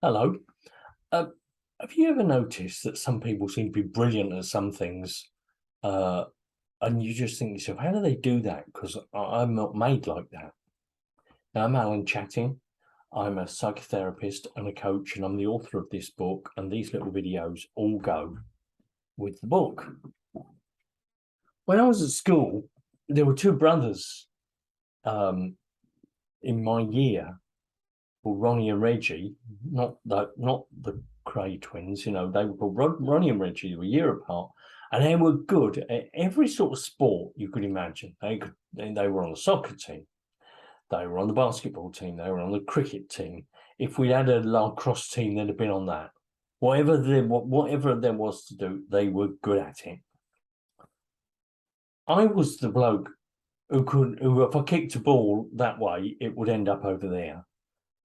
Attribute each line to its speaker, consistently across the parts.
Speaker 1: Hello. Uh, have you ever noticed that some people seem to be brilliant at some things, uh, and you just think to yourself, how do they do that? Because I'm not made like that. Now, I'm Alan Chatting. I'm a psychotherapist and a coach, and I'm the author of this book, and these little videos all go with the book. When I was at school, there were two brothers in my year called Ronnie and Reggie, not the Cray twins, they were called Ronnie and Reggie. They were a year apart, and they were good at every sort of sport you could imagine. They were on the soccer team, they were on the basketball team, they were on the cricket team. If we had a lacrosse team, they'd have been on that. Whatever there was to do, they were good at it. I was the bloke who if I kicked a ball that way, it would end up over there.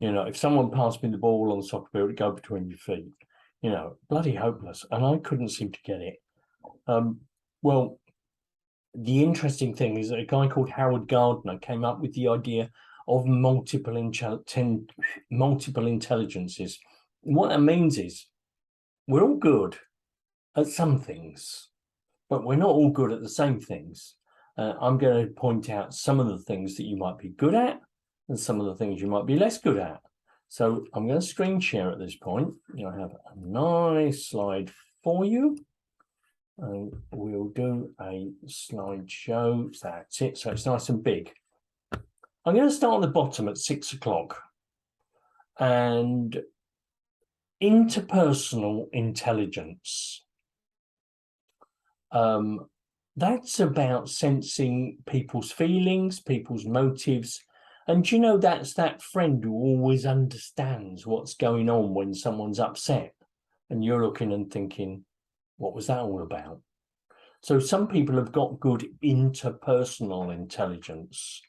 Speaker 1: If someone passed me the ball on the soccer field, it'd go between your feet. Bloody hopeless. And I couldn't seem to get it. Well, the interesting thing is that a guy called Howard Gardner came up with the idea of multiple intelligences. What that means is we're all good at some things, but we're not all good at the same things. I'm going to point out some of the things that you might be good at and some of the things you might be less good at. So I'm going to screen share at this point. I have a nice slide for you. And we'll do a slideshow. That's it. So it's nice and big. I'm going to start at the bottom at 6 o'clock. And interpersonal intelligence. That's about sensing people's feelings, people's motives. And that's that friend who always understands what's going on when someone's upset. And you're looking and thinking, what was that all about? So some people have got good interpersonal intelligence.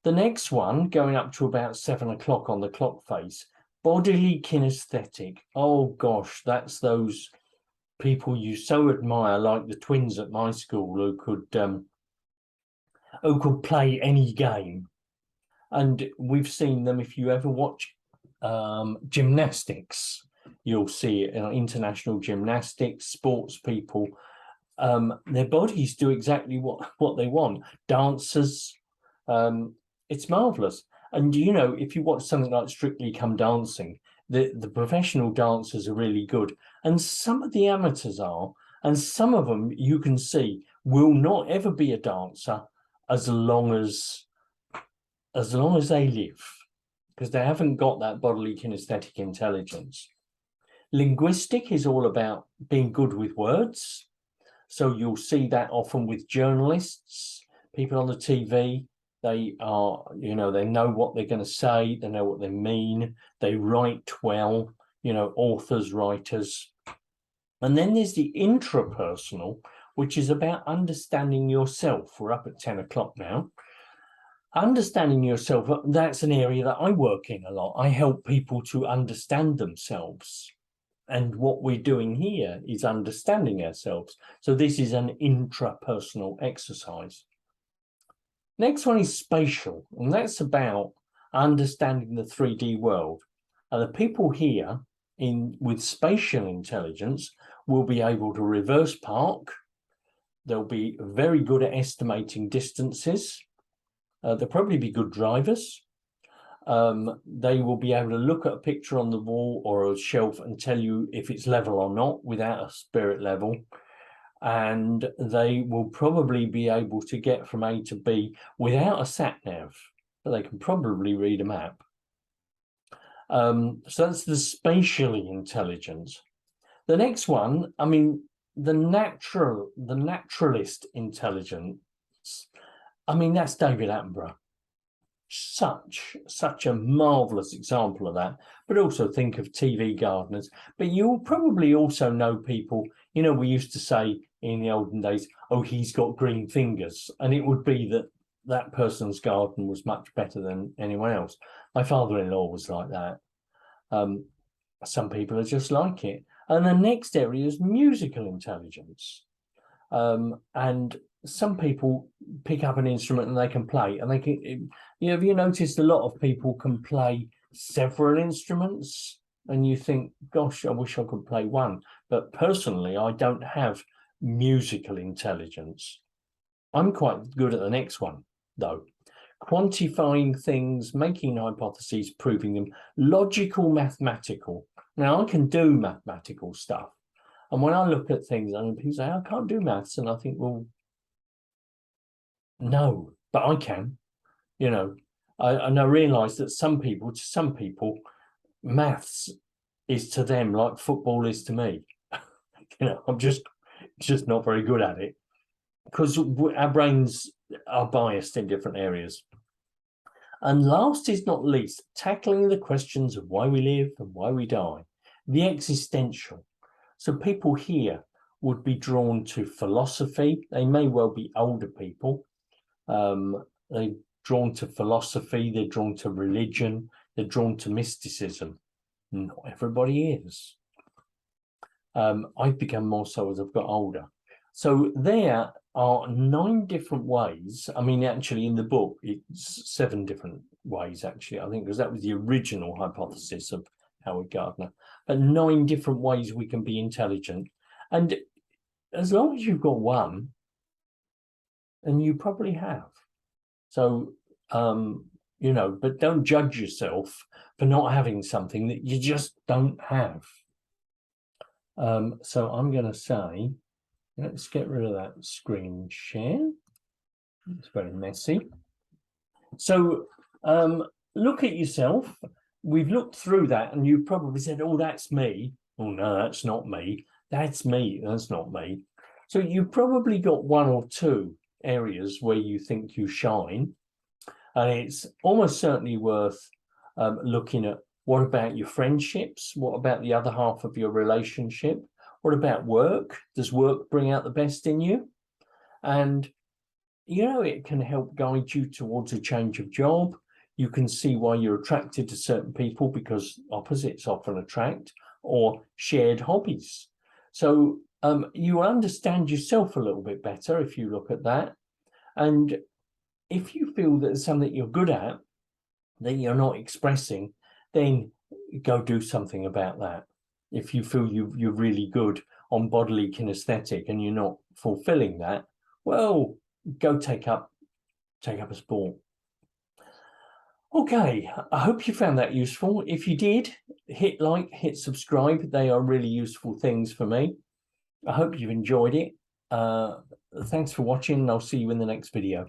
Speaker 1: The next one, going up to about 7 o'clock on the clock face, bodily kinesthetic. Oh gosh, that's those people you so admire, like the twins at my school who could play any game. And we've seen them. If you ever watch gymnastics, you'll see it. International gymnastics, sports people, their bodies do exactly what they want. Dancers, it's marvelous. And if you watch something like Strictly Come Dancing, the professional dancers are really good, and some of the amateurs are, and some of them you can see will not ever be a dancer as long as they live, because they haven't got that bodily kinesthetic intelligence. Linguistic is all about being good with words. So you'll see that often with journalists, people on the TV. They are, they know what they're going to say. They know what they mean. They write well, authors, writers. And then there's the intrapersonal, which is about understanding yourself. We're up at 10 o'clock now. Understanding yourself, that's an area that I work in a lot. I help people to understand themselves. And what we're doing here is understanding ourselves. So this is an intrapersonal exercise. Next one is spatial, and that's about understanding the 3D world. And the people here with spatial intelligence will be able to reverse park. They'll be very good at estimating distances. They'll probably be good drivers. They will be able to look at a picture on the wall or a shelf and tell you if it's level or not without a spirit level. And they will probably be able to get from A to B without a sat nav, but they can probably read a map. So that's the spatially intelligence. The next one, the naturalist intelligence. That's David Attenborough. Such a marvelous example of that. But also think of TV gardeners. But you'll probably also know people, we used to say in the olden days, oh, he's got green fingers. And it would be that person's garden was much better than anyone else. My father-in-law was like that. Some people are just like it. And the next area is musical intelligence. And some people pick up an instrument and they can play, and they can, have you noticed a lot of people can play several instruments and you think, gosh, I wish I could play one. But personally, I don't have musical intelligence. I'm quite good at the next one, though. Quantifying things, making hypotheses, proving them, logical, mathematical. Now, I can do mathematical stuff. And when I look at things, and people say, I can't do maths. And I think, well, no, but I can, you know. And I realise that to some people, maths is to them like football is to me. You know, I'm just not very good at it because our brains are biased in different areas. And last is not least, tackling the questions of why we live and why we die, the existential. So people here would be drawn to philosophy. They may well be older people. They're drawn to philosophy. They're drawn to religion. They're drawn to mysticism. Not everybody is. I've become more so as I've got older. So there are 9 different ways. I mean, actually in the book, it's 7 different ways, actually, I think, because that was the original hypothesis of Howard Gardner. But 9 different ways we can be intelligent. And as long as you've got one, and you probably have. So, you know, but don't judge yourself for not having something that you just don't have. So I'm going to say, let's get rid of that screen share. It's very messy. So look at yourself. We've looked through that and you probably said, oh, that's me. Oh, no, that's not me. That's me. That's not me. So you've probably got 1 or 2 areas where you think you shine. And it's almost certainly worth looking at, what about your friendships? What about the other half of your relationship? What about work? Does work bring out the best in you? And, you know, it can help guide you towards a change of job. You can see why you're attracted to certain people because opposites often attract, or shared hobbies. So you understand yourself a little bit better if you look at that. And if you feel that there's something you're good at that you're not expressing, then go do something about that. If you feel you're really good on bodily kinesthetic and you're not fulfilling that, well, go take up a sport. Okay, I hope you found that useful. If you did, hit like, hit subscribe. They are really useful things for me. I hope you've enjoyed it. Thanks for watching, and I'll see you in the next video.